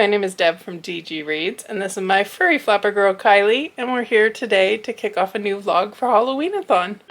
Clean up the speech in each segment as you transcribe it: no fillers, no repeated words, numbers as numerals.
my name is Deb from DG Reads, and this is my furry flapper girl Kylie, and we're here today to kick off a new vlog for Halloween-A-Thon.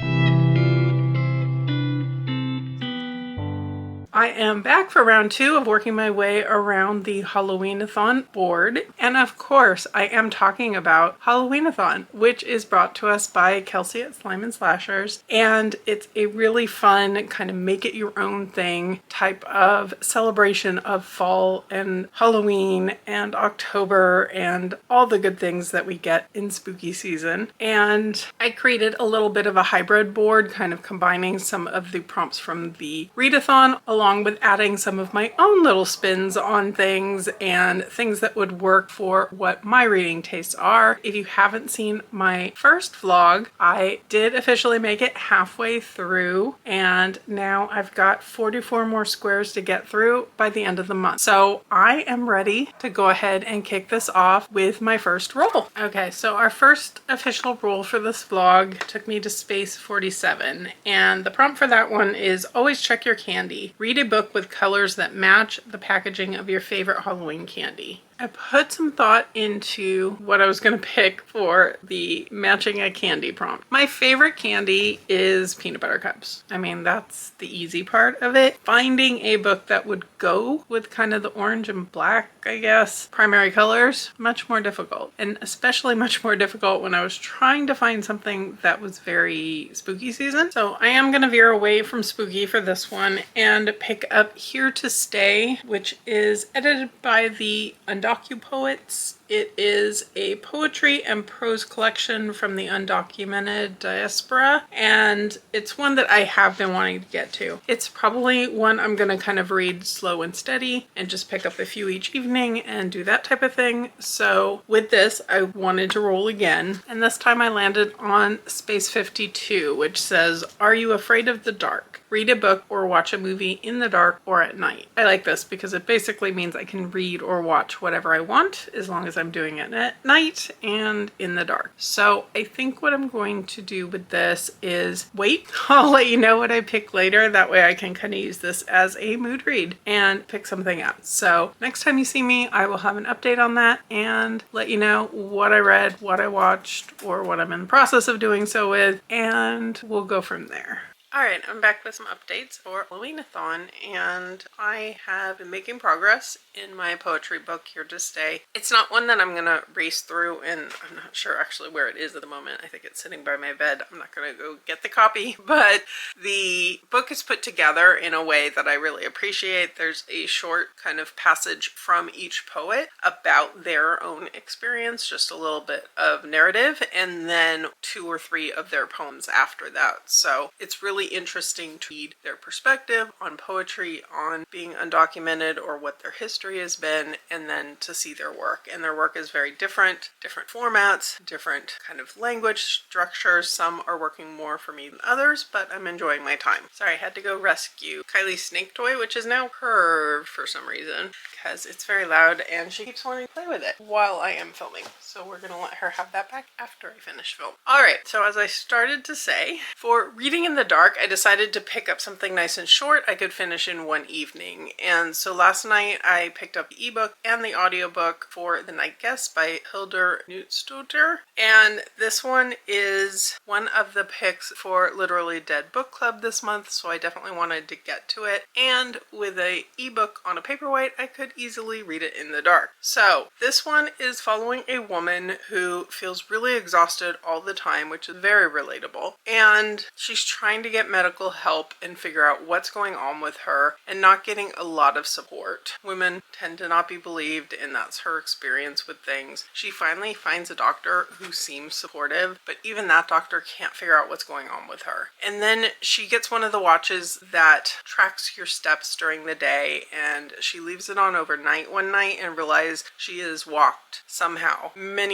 I am back for round 2 of working my way around the Halloween-A-Thon board, and of course I am talking about Halloween-A-Thon, which is brought to us by Kelsi at Slime and Slashers, and it's a really fun kind of make it your own thing type of celebration of fall and Halloween and October and all the good things that we get in spooky season. And I created a little bit of a hybrid board, kind of combining some of the prompts from the Readathon along with adding some of my own little spins on things and things that would work for what my reading tastes are. If you haven't seen my first vlog, I did officially make it halfway through, and now I've got 44 more squares to get through by the end of the month. So I am ready to go ahead and kick this off with my first roll. Okay, so our first official roll for this vlog took me to space 47, and the prompt for that one is always check your candy. Read a book with colors that match the packaging of your favorite Halloween candy. I put some thought into what I was going to pick for the matching a candy prompt. My favorite candy is peanut butter cups. I mean, that's the easy part of it. Finding a book that would go with kind of the orange and black, I guess, primary colors, much more difficult. And especially much more difficult when I was trying to find something that was very spooky season. So I am going to veer away from spooky for this one and pick up Here to Stay, which is edited by the Undocupoets. It is a poetry and prose collection from the undocumented diaspora, and it's one that I have been wanting to get to. It's probably one I'm going to kind of read slow and steady and just pick up a few each evening and do that type of thing. So with this, I wanted to roll again, and this time I landed on space 52, which says, "Are you afraid of the dark? Read a book or watch a movie in the dark or at night." I like this because it basically means I can read or watch whatever I want as long as I'm doing it at night and in the dark. So I think what I'm going to do with this is wait. I'll let you know what I pick later. That way I can kind of use this as a mood read and pick something out. So next time you see me, I will have an update on that and let you know what I read, what I watched, or what I'm in the process of doing so with, and we'll go from there. Alright, I'm back with some updates for Halloween-A-Thon, and I have been making progress in my poetry book, Here to Stay. It's not one that I'm going to race through, and I'm not sure actually where it is at the moment. I think it's sitting by my bed. I'm not going to go get the copy, but the book is put together in a way that I really appreciate. There's a short kind of passage from each poet about their own experience, just a little bit of narrative, and then 2 or 3 of their poems after that. So it's really interesting to read their perspective on poetry, on being undocumented or what their history has been, and then to see their work. And their work is very different formats, different kind of language structures. Some are working more for me than others, but I'm enjoying my time. Sorry, I had to go rescue Kylie's snake toy, which is now curved for some reason because it's very loud and she keeps wanting to play with it while I am filming. So we're going to let her have that back after I finish film. Alright, so as I started to say, for reading in the dark, I decided to pick up something nice and short I could finish in one evening. And so last night I picked up the ebook and the audiobook for The Night Guest by Hildur Knudstøtter. And this one is one of the picks for Literally Dead Book Club this month, so I definitely wanted to get to it. And with a ebook on a paperweight, I could easily read it in the dark. So this one is following a woman who feels really exhausted all the time, which is very relatable. And she's trying to get medical help and figure out what's going on with her and not getting a lot of support. Women tend to not be believed, and that's her experience with things. She finally finds a doctor who seems supportive, but even that doctor can't figure out what's going on with her. And then she gets one of the watches that tracks your steps during the day, and she leaves it on overnight one night and realizes she has walked somehow many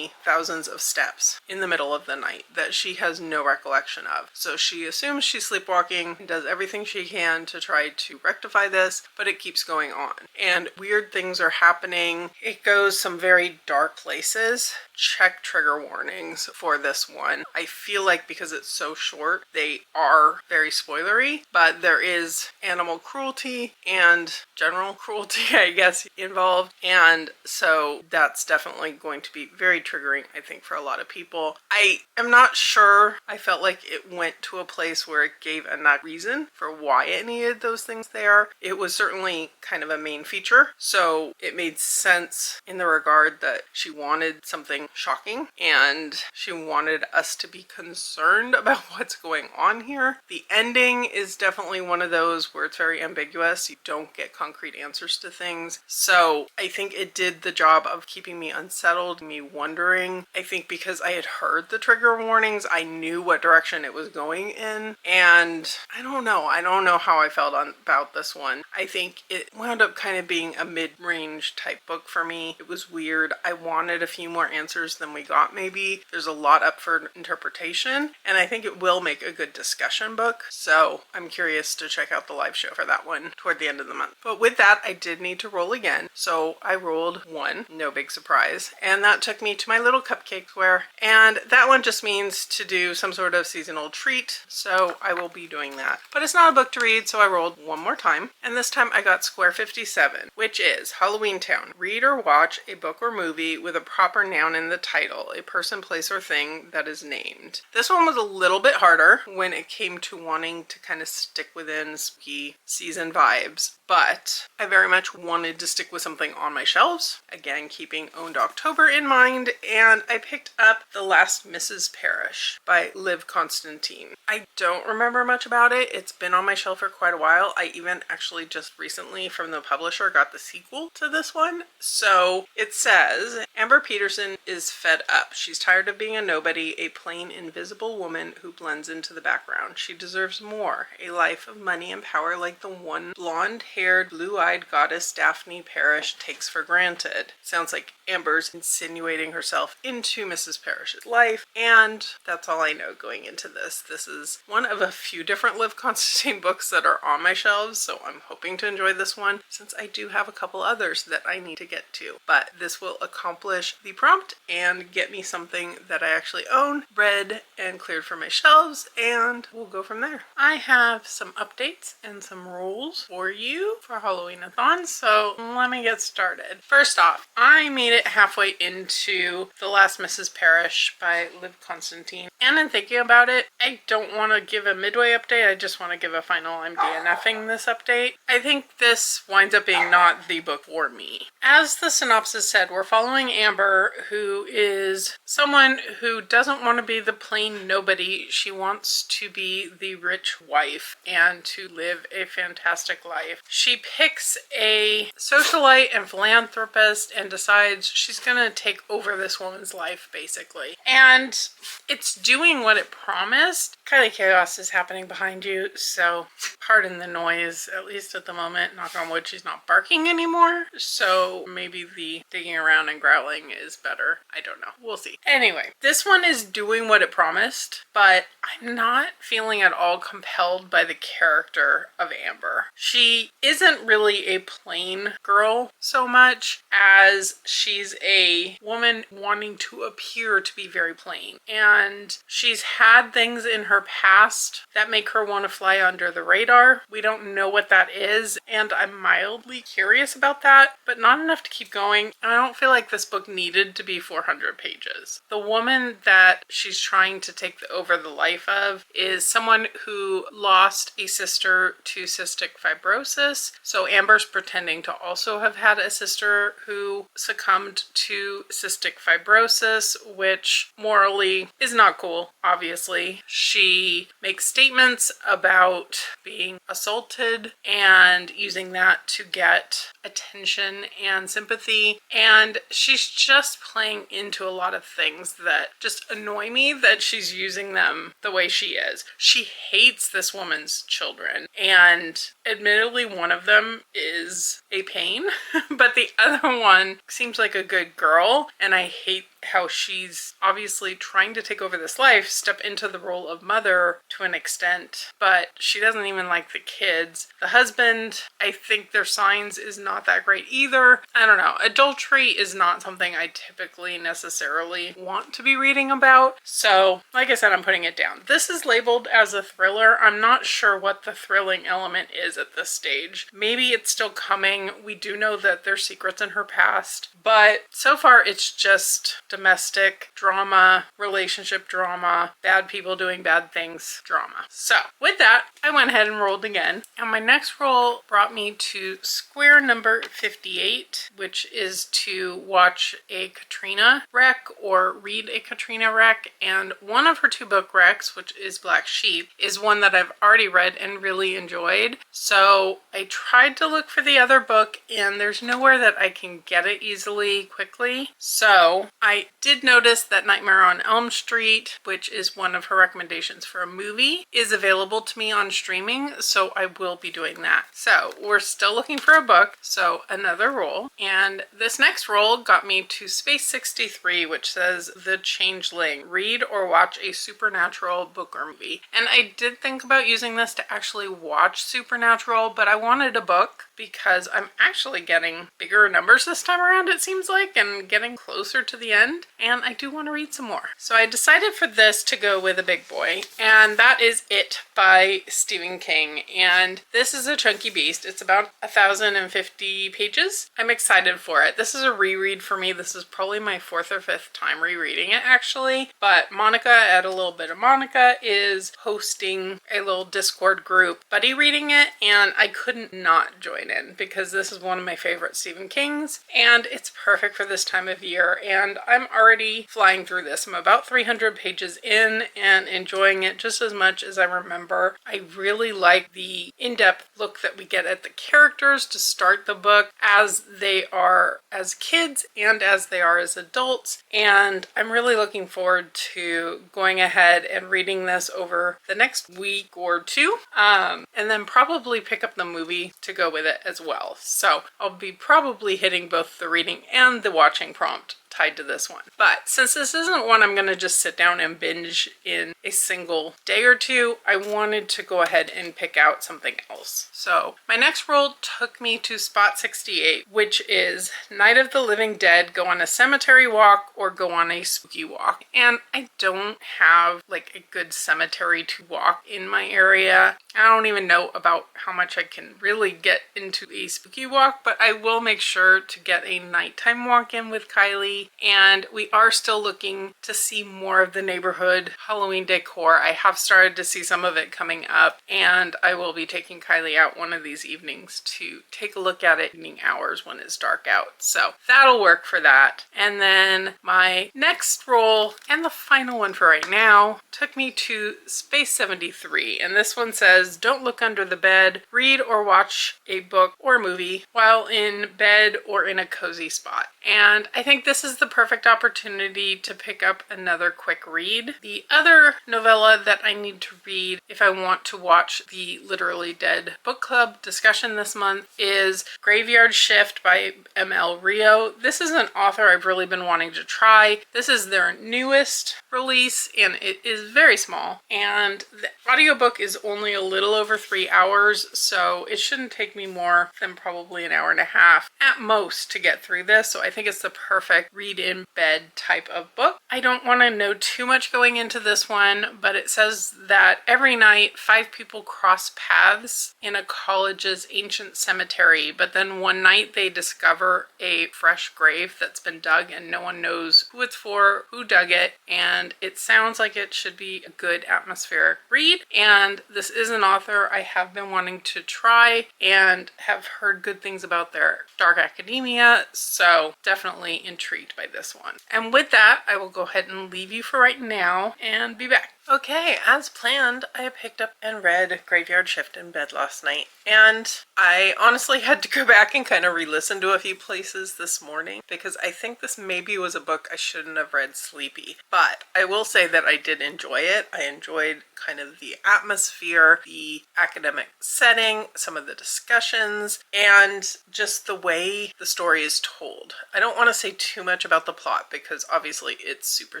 thousands of steps in the middle of the night that she has no recollection of. So she assumes she's sleepwalking, does everything she can to try to rectify this, but it keeps going on. And weird things are happening. It goes some very dark places. check trigger warnings for this one. I feel like because it's so short, they are very spoilery, but there is animal cruelty and general cruelty, I guess, involved. And so that's definitely going to be very triggering, I think, for a lot of people. I am not sure. I felt like it went to a place where it gave enough reason for why it needed those things there. It was certainly kind of a main feature, so it made sense in the regard that she wanted something shocking and she wanted us to be concerned about what's going on here. The ending is definitely one of those where it's very ambiguous. You don't get concrete answers to things. So I think it did the job of keeping me unsettled, me wondering. I think because I had heard the trigger warnings, I knew what direction it was going in. And I don't know how I felt about this one. I think it wound up kind of being a mid-range type book for me. It was weird. I wanted a few more answers than we got maybe. There's a lot up for interpretation, and I think it will make a good discussion book. So I'm curious to check out the live show for that one toward the end of the month. But with that, I did need to roll again. So I rolled 1, no big surprise. And that took me to my little cupcake square. And that one just means to do some sort of seasonal treat. So I will be doing that. But it's not a book to read, so I rolled one more time. And this time I got square 57, which is Halloween-Town. Read or watch a book or movie with a proper noun in the title, a person, place, or thing that is named. This one was a little bit harder when it came to wanting to kind of stick within spooky season vibes, but I very much wanted to stick with something on my shelves, again keeping Owned October in mind, and I picked up The Last Mrs. Parrish by Liv Constantine. I don't remember much about it. It's been on my shelf for quite a while. I even actually just recently from the publisher got the sequel to this one. So it says, Amber Peterson is fed up. She's tired of being a nobody, a plain invisible woman who blends into the background. She deserves more, a life of money and power like the one blonde-haired, blue-eyed goddess Daphne Parrish takes for granted. Sounds like Amber's insinuating herself into Mrs. Parrish's life, and that's all I know going into this. This is one of a few different Liv Constantine books that are on my shelves, so I'm hoping to enjoy this one since I do have a couple others that I need to get to. But this will accomplish the prompt and get me something that I actually own, read, and cleared from my shelves, and we'll go from there. I have some updates and some rules for you for Halloween-A-Thon, so let me get started. First off, I made it halfway into The Last Mrs. Parrish by Liv Constantine, and in thinking about it, I don't want to give a midway update, I just want to give a final I'm DNFing this update. I think this winds up being not the book for me. As the synopsis said, we're following Amber, who is someone who doesn't want to be the plain nobody. She wants to be the rich wife and to live a fantastic life. She picks a socialite and philanthropist and decides she's gonna take over this woman's life, basically. And it's doing what it promised. Kind of chaos is happening behind you, so pardon the noise, at least at the moment. Knock on wood, she's not barking anymore, so maybe the digging around and growling is better. I don't know. We'll see. Anyway, this one is doing what it promised, but I'm not feeling at all compelled by the character of Amber. She isn't really a plain girl so much as she's a woman wanting to appear to be very plain. And she's had things in her past that make her want to fly under the radar. We don't know what that is, and I'm mildly curious about that, but not enough to keep going. And I don't feel like this book needed to be 400 pages. The woman that she's trying to take over the life of is someone who lost a sister to cystic fibrosis. So Amber's pretending to also have had a sister who succumbed to cystic fibrosis, which morally is not cool, obviously. She makes statements about being assaulted and using that to get attention and sympathy, and she's just playing into a lot of things that just annoy me that she's using them the way she is. She hates this woman's children, and admittedly one of them is a pain, but the other one seems like a good girl, and I hate how she's obviously trying to take over this life, step into the role of mother to an extent, but she doesn't even like the kids. The husband, I think their signs is not that great either. I don't know. Adultery is not something I typically necessarily want to be reading about. So, like I said, I'm putting it down. This is labeled as a thriller. I'm not sure what the thrilling element is at this stage. Maybe it's still coming. We do know that there's secrets in her past, but so far it's just domestic drama, relationship drama, bad people doing bad things drama. So with that, I went ahead and rolled again, and my next roll brought me to square number 58, which is to watch a Katrina rec or read a Katrina rec, and one of her 2 book recs, which is Black Sheep, is one that I've already read and really enjoyed. So I tried to look for the other book, and there's nowhere that I can get it easily quickly. So I did notice that Nightmare on Elm Street, which is one of her recommendations for a movie, is available to me on streaming, so I will be doing that. So we're still looking for a book, so another roll. And this next roll got me to space 63, which says The Changeling. Read or watch a supernatural book or movie. And I did think about using this to actually watch Supernatural, but I wanted a book because I'm actually getting bigger numbers this time around, it seems like, and getting closer to the end, and I do want to read some more. So I decided for this to go with a big boy, and that is It by Stephen King. And this is a chunky beast. It's about 1,050 pages. I'm excited for it. This is a reread for me. This is probably my 4th or 5th time rereading it, actually. But Monica at A Little Bit of Monica is hosting a little Discord group buddy reading it, and I couldn't not join in because this is one of my favorite Stephen Kings, and it's perfect for this time of year. And I'm already flying through this. I'm about 300 pages in and enjoying it just as much as I remember. I really like the in-depth look that we get at the characters to start the book as they are as kids and as they are as adults, and I'm really looking forward to going ahead and reading this over the next week or 2, and then probably pick up the movie to go with it as well. So I'll be probably hitting both the reading and the watching prompt tied to this one. But since this isn't one I'm going to just sit down and binge in a single day or 2, I wanted to go ahead and pick out something else. So my next roll took me to spot 68, which is Night of the Living Dead, Go on a Cemetery Walk or Go on a Spooky Walk. And I don't have like a good cemetery to walk in my area. I don't even know about how much I can really get into a spooky walk, but I will make sure to get a nighttime walk in with Kylie. And we are still looking to see more of the neighborhood Halloween decor. I have started to see some of it coming up, and I will be taking Kylie out one of these evenings to take a look at it evening hours when it's dark out. So that'll work for that. And then my next roll, and the final one for right now, took me to Space 73. And this one says, don't look under the bed, read or watch a book or movie while in bed or in a cozy spot. And I think this is the perfect opportunity to pick up another quick read. The other novella that I need to read if I want to watch the Literally Dead book club discussion this month is Graveyard Shift by M.L. Rio. This is an author I've really been wanting to try. This is their newest release, and it is very small, and the audiobook is only a little over 3 hours, so it shouldn't take me more than probably an hour and a half at most to get through this. So I think it's the perfect read in bed type of book. I don't want to know too much going into this one, but it says that every night 5 people cross paths in a college's ancient cemetery, but then one night they discover a fresh grave that's been dug and no one knows who it's for, who dug it, and it sounds like it should be a good atmospheric read. And this is an author I have been wanting to try and have heard good things about their dark academia, so definitely intrigued by this one. And with that, I will go ahead and leave you for right now and be back. Okay, as planned, I picked up and read Graveyard Shift in bed last night, and I honestly had to go back and kind of re-listen to a few places this morning because I think this maybe was a book I shouldn't have read sleepy. But I will say that I did enjoy it. I enjoyed kind of the atmosphere, the academic setting, some of the discussions, and just the way the story is told. I don't want to say too much about the plot because obviously it's super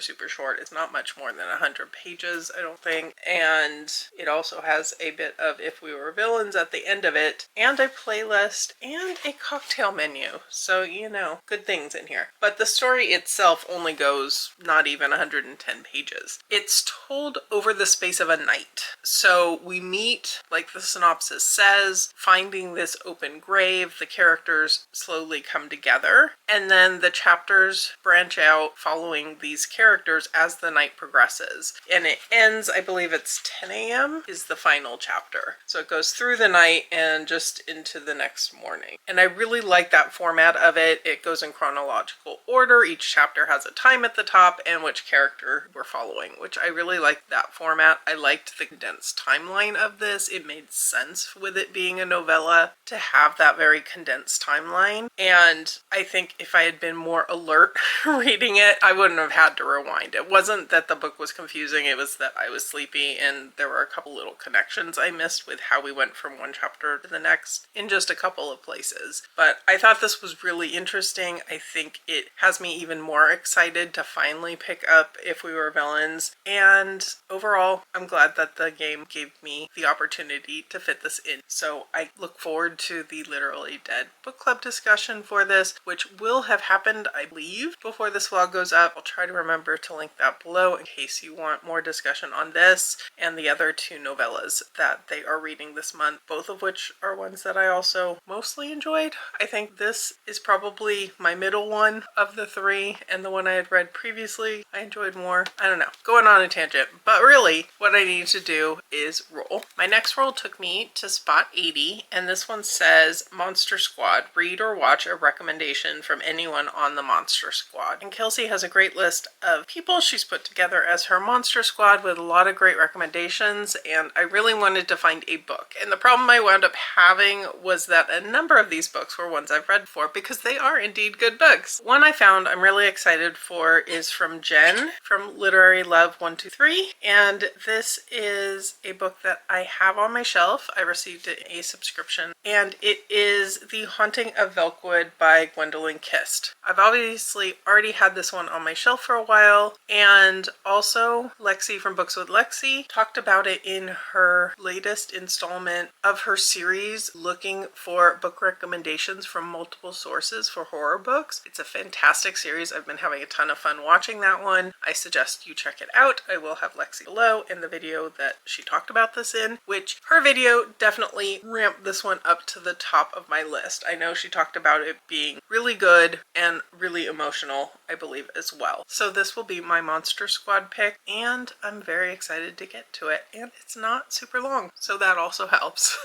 short. It's not much more than 100 pages, I don't think. And it also has a bit of If We Were Villains at the end of it, and a playlist, and a cocktail menu. So, you know, good things in here. But the story itself only goes not even 110 pages. It's told over the space of a night. So we meet, like the synopsis says, finding this open grave. The characters slowly come together, and then the chapters branch out following these characters as the night progresses. And it ends, I believe it's 10 a.m. is the final chapter. So it goes through the night and just into the next morning. And I really like that format of it. It goes in chronological order. Each chapter has a time at the top and which character we're following, which I really like that format. I liked the condensed timeline of this. It made sense with it being a novella to have that very condensed timeline. And I think if I had been more alert reading it, I wouldn't have had to rewind. It wasn't that the book was confusing, it was that I was sleepy and there were a couple little connections I missed with how we went from one chapter to the next in just a couple of places. But I thought this was really interesting. I think it has me even more excited to finally pick up If We Were Villains. And overall, I'm glad that the game gave me the opportunity to fit this in. So I look forward to the Literally Dead book club discussion for this, which will have happened, I believe, before this vlog goes up. I'll try to remember to link that below in case you want more discussion on this and the other two novellas that they are reading this month, both of which are ones that I also mostly enjoyed. I think this is probably my middle one of the three, and the one I had read previously I enjoyed more. I don't know, going on a tangent, but really what I need to do is roll. My next roll took me to spot 80, and this one says Monster Squad, read or watch a recommendation from anyone on the Monster Squad. And Kelsi has a great list of people she's put together as her Monster Squad with a lot of great recommendations, and I really wanted to find a book. And the problem I wound up having was that a number of these books were ones I've read before because they are indeed good books. One I found I'm really excited for is from Jen from Literary Love 123, and this is a book that I have on my shelf. I received a subscription, and it is The Haunting of Velkwood by Gwendolyn Kist. I've obviously already had this one on my shelf for a while, and also Lexie from Books with Lexie talked about it in her latest installment of her series looking for book recommendations from multiple sources for horror books. It's a fantastic series. I've been having a ton of fun watching that one. I suggest you check it out. I will have Lexie below in the video that she talked about this in, which her video definitely ramped this one up to the top of my list. I know she talked about it being really good and really emotional, I believe, as well. So this will be my Monster Squad pick, and I'm very excited to get to it. And it's not super long, so that also helps.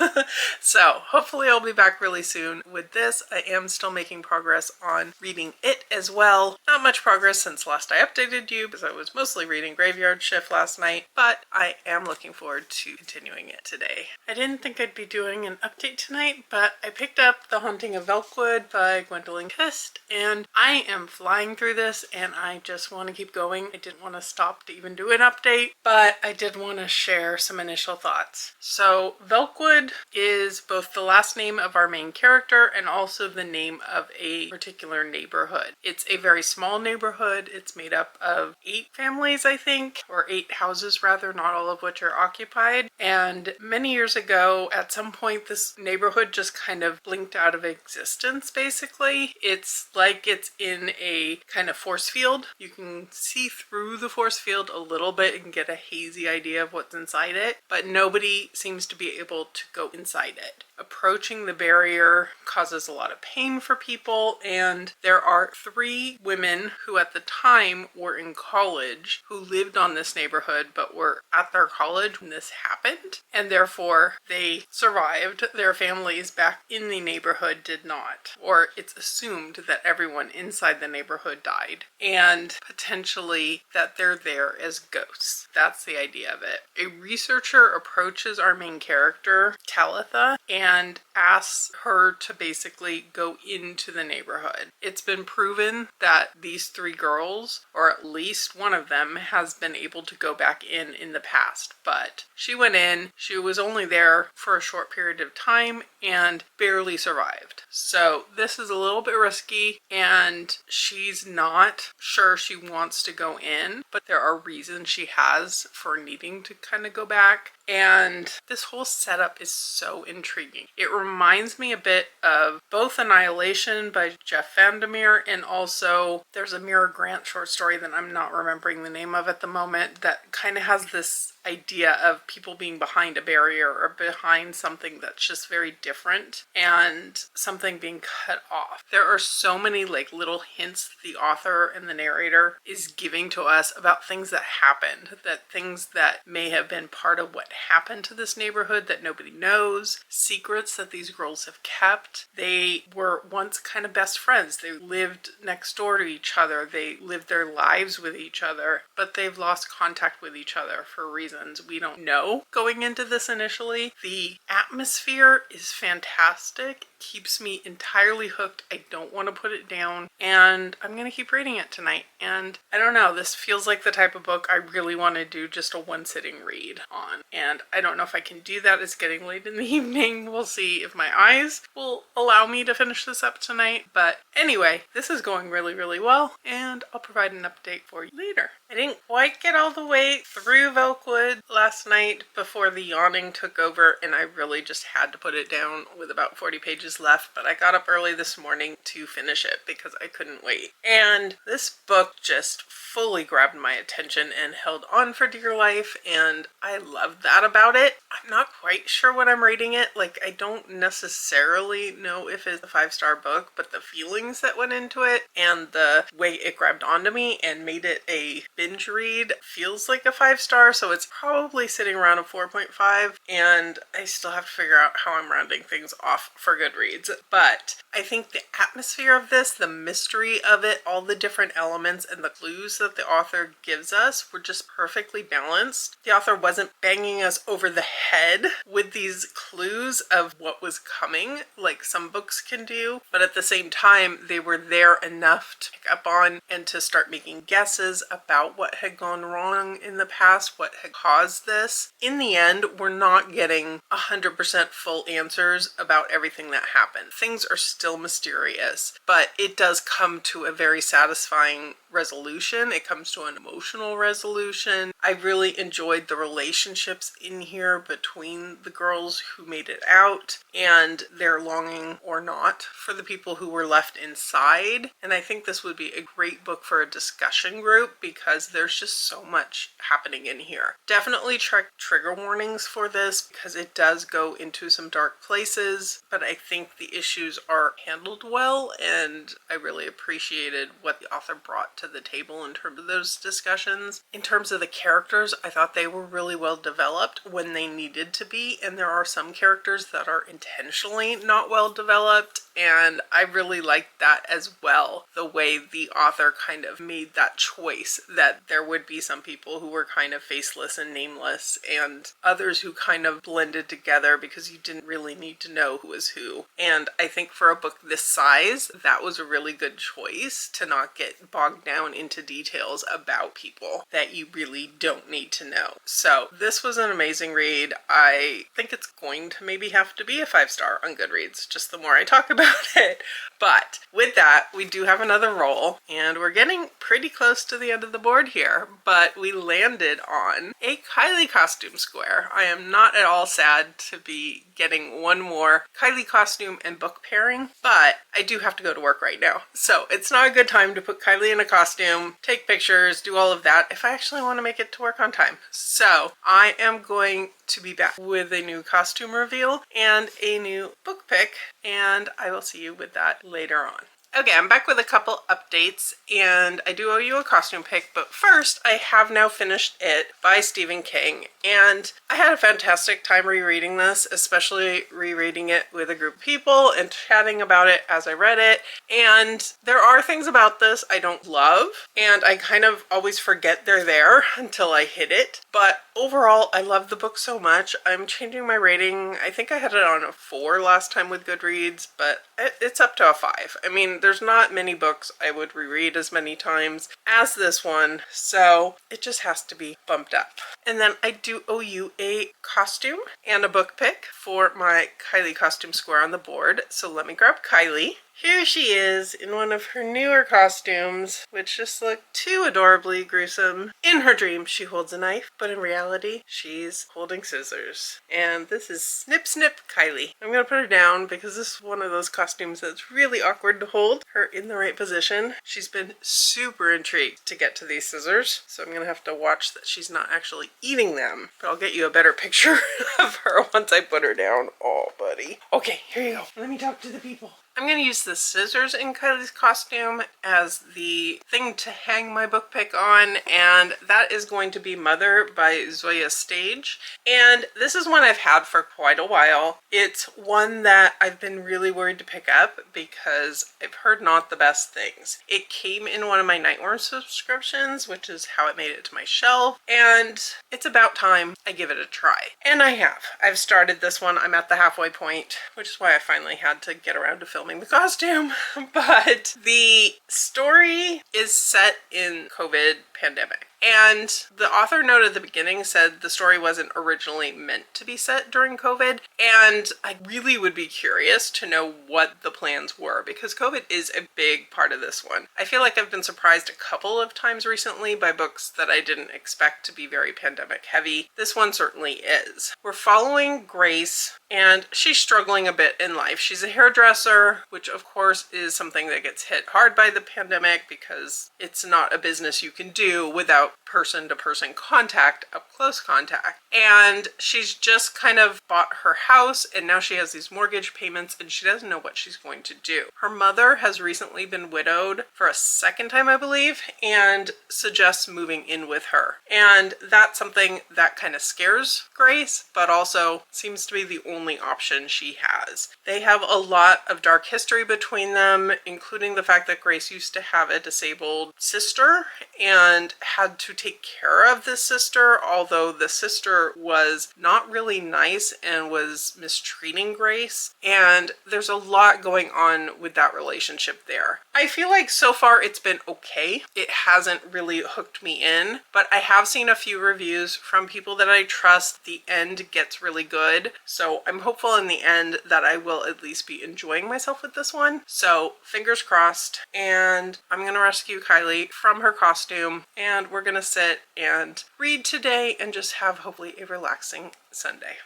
So hopefully I'll be back really soon with this. I am still making progress on reading it as well. Not much progress since last I updated you because I was mostly reading Graveyard Shift last night, but I am looking forward to continuing it today. I didn't think I'd be doing an update tonight, but I picked up The Haunting of Velkwood by Gwendolyn Kist, and I am flying through this and I just want to keep going. I didn't want to stop to even do an update, but I did want to share some initial thoughts. So Velkwood is both the last name of our main character and also the name of a particular neighborhood. It's a very small neighborhood. It's made up of 8 families, I think, or 8 houses rather, not all of which are occupied. And many years ago, at some point, this neighborhood just kind of blinked out of existence, basically. It's like it's in a kind of force field. You can see through the force field a little bit and get a hazy idea of what's inside it, but nobody seems to be able to go inside it. approaching the barrier causes a lot of pain for people, and there are 3 women who at the time were in college who lived on this neighborhood but were at their college when this happened, and therefore they survived. Their families back in the neighborhood did not, or it's assumed that everyone inside the neighborhood died, and potentially that they're there as ghosts. That's the idea of it. A researcher approaches our main character, Talitha, and asks her to basically go into the neighborhood. It's been proven that these 3 girls, or at least one of them, has been able to go back in the past, but she went in, she was only there for a short period of time and barely survived. So this is a little bit risky, and she's not sure she wants to go in, but there are reasons she has for needing to kind of go back. And this whole setup is so intriguing. It reminds me a bit of both Annihilation by Jeff Vandermeer, and also there's a Mira Grant short story that I'm not remembering the name of at the moment that kind of has this idea of people being behind a barrier or behind something that's just very different and something being cut off. There are so many like little hints the author and the narrator is giving to us about things that happened, that things that may have been part of what happened to this neighborhood that nobody knows, secrets that these girls have kept. They were once kind of best friends. They lived next door to each other. They lived their lives with each other, but they've lost contact with each other for reasons we don't know going into this initially. The atmosphere is fantastic. Keeps me entirely hooked. I don't want to put it down, and I'm gonna keep reading it tonight. And I don't know, this feels like the type of book I really want to do just a one-sitting read on, and I don't know if I can do that. It's getting late in the evening. We'll see if my eyes will allow me to finish this up tonight, but anyway, this is going really well, and I'll provide an update for you later. I didn't quite get all the way through Velkwood last night before the yawning took over, and I really just had to put it down with about 40 pages left, but I got up early this morning to finish it because I couldn't wait. And this book just fully grabbed my attention and held on for dear life, and I love that about it. I'm not quite sure what I'm rating it. Like, I don't necessarily know if it's a 5-star book, but the feelings that went into it and the way it grabbed onto me and made it a binge read feels like a 5-star, so it's probably sitting around a 4.5, and I still have to figure out how I'm rounding things off for Goodreads. But I think the atmosphere of this, the mystery of it, all the different elements and the clues that the author gives us were just perfectly balanced. The author wasn't banging us over the head with these clues of what was coming like some books can do, but at the same time they were there enough to pick up on and to start making guesses about what had gone wrong in the past, what had caused this. In the end, we're not getting 100% full answers about everything that happened. Things are still mysterious, but it does come to a very satisfying resolution. It comes to an emotional resolution. I really enjoyed the relationships in here between the girls who made it out and their longing or not for the people who were left inside. And I think this would be a great book for a discussion group because there's just so much happening in here. Definitely check trigger warnings for this because it does go into some dark places, but I think the issues are handled well, and I really appreciated what the author brought to the table in terms of those discussions. In terms of the characters, I thought they were really well developed when they needed to be, and there are some characters that are intentionally not well developed, and I really liked that as well. The way the author kind of made that choice that there would be some people who were kind of faceless and nameless, and others who kind of blended together because you didn't really need to know who was who. And I think for a book this size, that was a really good choice to not get bogged down into details about people that you really don't need to know. So this was an amazing read. I think it's going to maybe have to be a 5-star on Goodreads, just the more I talk about it. But with that, we do have another roll, and we're getting pretty close to the end of the board here, but we landed on a Kylie costume square. I am not at all sad to be getting one more Kylie costume and book pairing, but I do have to go to work right now. So it's not a good time to put Kylie in a costume, take pictures, do all of that if I actually want to make it to work on time. So I am going to be back with a new costume reveal and a new book pick, and I will see you with that later on. Okay, I'm back with a couple updates, and I do owe you a costume pick, but first, I have now finished It by Stephen King, and I had a fantastic time rereading this, especially rereading it with a group of people and chatting about it as I read it, and there are things about this I don't love, and I kind of always forget they're there until I hit it, but overall, I love the book so much. I'm changing my rating. I think I had it on a 4 last time with Goodreads, but it's up to a 5. I mean, there's not many books I would reread as many times as this one, so it just has to be bumped up. And then I do owe you a costume and a book pick for my Kylie costume square on the board, so let me grab Kylie. Here she is in one of her newer costumes, which just look too adorably gruesome. In her dream, she holds a knife, but in reality, she's holding scissors. And this is Snip Snip Kylie. I'm gonna put her down because this is one of those costumes that's really awkward to hold her in the right position. She's been super intrigued to get to these scissors, so I'm gonna have to watch that she's not actually eating them. But I'll get you a better picture of her once I put her down. Oh, buddy. Okay, here you go. Let me talk to the people. I'm going to use the scissors in Kylie's costume as the thing to hang my book pick on, and that is going to be Mother by Zoya Stage. And this is one I've had for quite a while. It's one that I've been really worried to pick up because I've heard not the best things. It came in one of my Nightworm subscriptions, which is how it made it to my shelf, and it's about time I give it a try. And I have. I've started this one. I'm at the halfway point, which is why I finally had to get around to filming the costume. But the story is set in COVID pandemic. And the author note at the beginning said the story wasn't originally meant to be set during COVID, and I really would be curious to know what the plans were because COVID is a big part of this one. I feel like I've been surprised a couple of times recently by books that I didn't expect to be very pandemic heavy. This one certainly is. We're following Grace, and she's struggling a bit in life. She's a hairdresser, which of course is something that gets hit hard by the pandemic because it's not a business you can do without person-to-person contact, up-close contact. And she's just kind of bought her house, and now she has these mortgage payments, and she doesn't know what she's going to do. Her mother has recently been widowed for a second time, I believe, and suggests moving in with her. And that's something that kind of scares Grace, but also seems to be the only option she has. They have a lot of dark history between them, including the fact that Grace used to have a disabled sister and had to take care of this sister, although the sister was not really nice and was mistreating Grace. And there's a lot going on with that relationship there. I feel like so far it's been okay. It hasn't really hooked me in, but I have seen a few reviews from people that I trust. The end gets really good, so I'm hopeful in the end that I will at least be enjoying myself with this one. So fingers crossed, and I'm gonna rescue Kylie from her costume, and we're gonna sit and read today and just have hopefully a relaxing Sunday.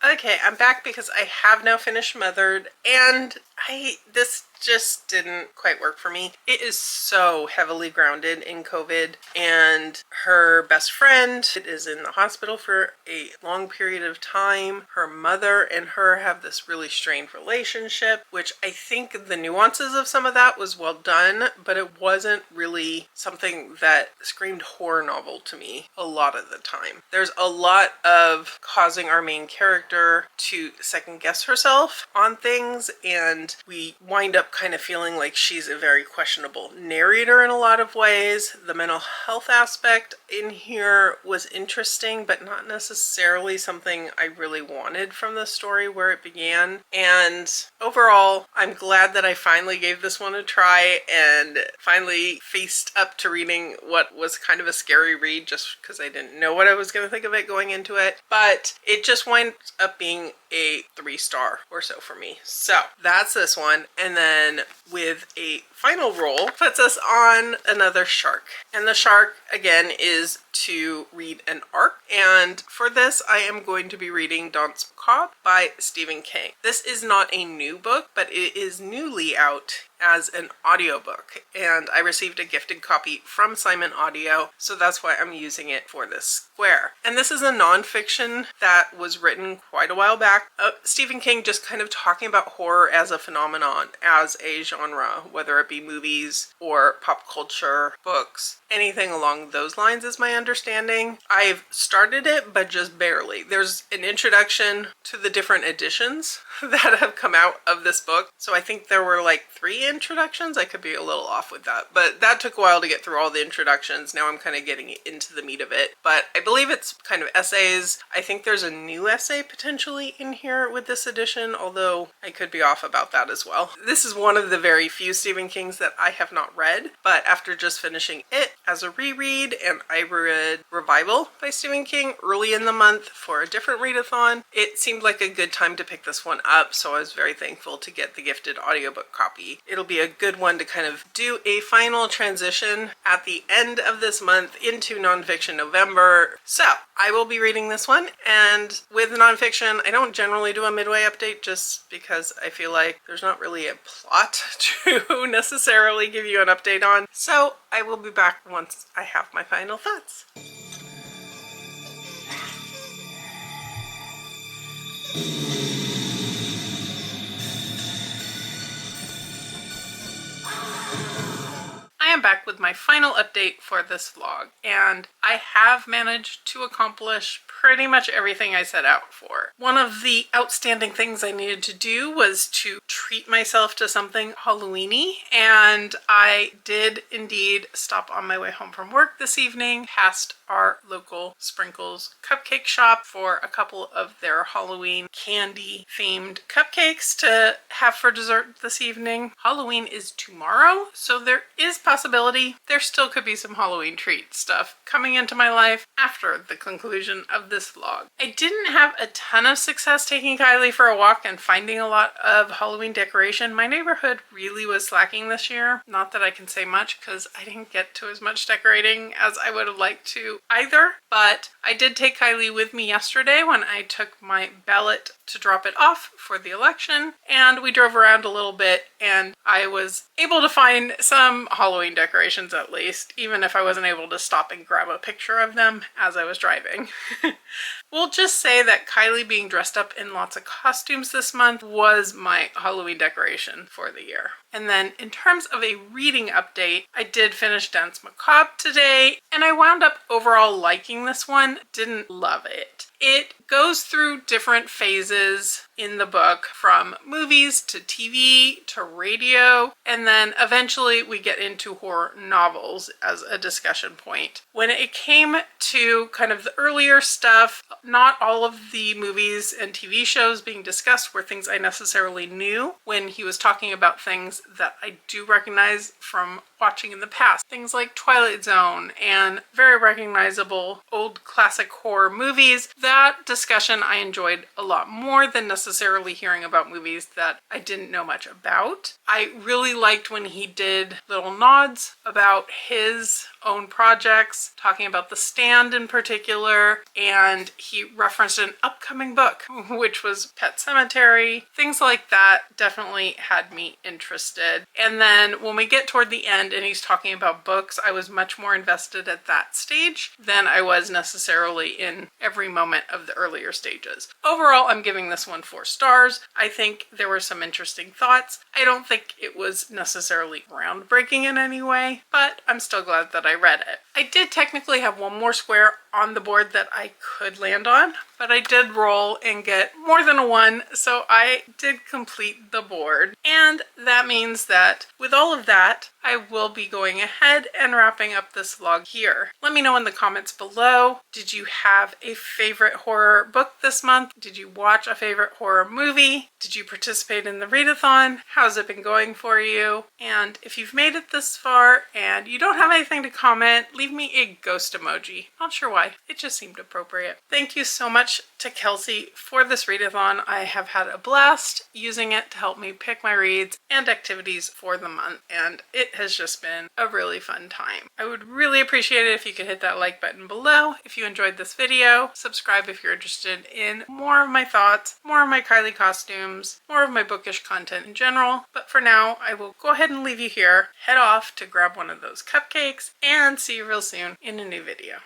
Okay, I'm back because I have now finished Mothered, and this just didn't quite work for me. It is so heavily grounded in COVID, and her best friend is in the hospital for a long period of time. Her mother and her have this really strained relationship, which I think the nuances of some of that was well done, but it wasn't really something that screamed horror novel to me a lot of the time. There's a lot of causing our main character to second guess herself on things, and we wind up kind of feeling like she's a very questionable narrator in a lot of ways. The mental health aspect in here was interesting, but not necessarily something I really wanted from the story where it began. And overall, I'm glad that I finally gave this one a try and finally faced up to reading what was kind of a scary read just because I didn't know what I was going to think of it going into it. But it just winds up being a 3-star or so for me. So that's this one, and then with a final roll puts us on another shark. And the shark again is to read an arc, and for this I am going to be reading Danse Macabre by Stephen King. This is not a new book, but it is newly out as an audiobook, and I received a gifted copy from Simon Audio, so that's why I'm using it for this square. And this is a nonfiction that was written quite a while back. Stephen King just kind of talking about horror as a phenomenon, as a genre, whether it be movies or pop culture, books, anything along those lines is my understanding. I've started it, but just barely. There's an introduction to the different editions that have come out of this book. So I think there were like 3 introductions. I could be a little off with that, but that took a while to get through all the introductions. Now I'm kind of getting into the meat of it, but I believe it's kind of essays. I think there's a new essay potentially in here with this edition, although I could be off about that as well. This is one of the very few Stephen Kings that I have not read, but after just finishing it as a reread, and I read Revival by Stephen King early in the month for a different readathon, it seemed like a good time to pick this one up, so I was very thankful to get the gifted audiobook copy. It'll be a good one to kind of do a final transition at the end of this month into nonfiction November. So I will be reading this one, and with nonfiction I don't generally do a midway update just because I feel like there's not really a plot to necessarily give you an update on. So I will be back once I have my final thoughts. I am back with my final update for this vlog, and I have managed to accomplish pretty much everything I set out for. One of the outstanding things I needed to do was to treat myself to something Halloween-y, and I did indeed stop on my way home from work this evening past our local Sprinkles cupcake shop for a couple of their Halloween candy themed cupcakes to have for dessert this evening. Halloween is tomorrow, so there is possibility there still could be some Halloween treat stuff coming into my life after the conclusion of this vlog. I didn't have a ton of success taking Kylie for a walk and finding a lot of Halloween decoration. My neighborhood really was slacking this year. Not that I can say much because I didn't get to as much decorating as I would have liked to either, but I did take Kylie with me yesterday when I took my ballot to drop it off for the election, and we drove around a little bit and I was able to find some Halloween decorations at least, even if I wasn't able to stop and grab a picture of them as I was driving. We'll just say that Kylie being dressed up in lots of costumes this month was my Halloween decoration for the year. And then in terms of a reading update, I did finish Danse Macabre today, and I wound up overall liking this one. Didn't love it. It goes through different phases in the book, from movies to TV to radio, and then eventually we get into horror novels as a discussion point. When it came to kind of the earlier stuff, not all of the movies and TV shows being discussed were things I necessarily knew. When he was talking about things that I do recognize from watching in the past, things like Twilight Zone and very recognizable old classic horror movies, that discussion I enjoyed a lot more than necessarily hearing about movies that I didn't know much about. I really liked when he did little nods about his own projects, talking about The Stand in particular, and he referenced an upcoming book, which was Pet Sematary. Things like that definitely had me interested. And then when we get toward the end and he's talking about books, I was much more invested at that stage than I was necessarily in every moment of the earlier stages. Overall, I'm giving this one 4 stars. I think there were some interesting thoughts. I don't think it was necessarily groundbreaking in any way, but I'm still glad that I read it. I did technically have one more square on the board that I could land on, but I did roll and get more than a 1, so I did complete the board. And that means that with all of that, I will be going ahead and wrapping up this vlog here. Let me know in the comments below, did you have a favorite horror book this month? Did you watch a favorite horror movie? Did you participate in the readathon? How's it been going for you? And if you've made it this far and you don't have anything to comment, leave me a ghost emoji. Not sure why, it just seemed appropriate. Thank you so much to Kelsi for this readathon. I have had a blast using it to help me pick my reads and activities for the month, and it has just been a really fun time. I would really appreciate it if you could hit that like button below if you enjoyed this video. Subscribe if you're interested in more of my thoughts, more of my Kylie costumes, more of my bookish content in general. But for now, I will go ahead and leave you here, head off to grab one of those cupcakes, and see you real soon in a new video.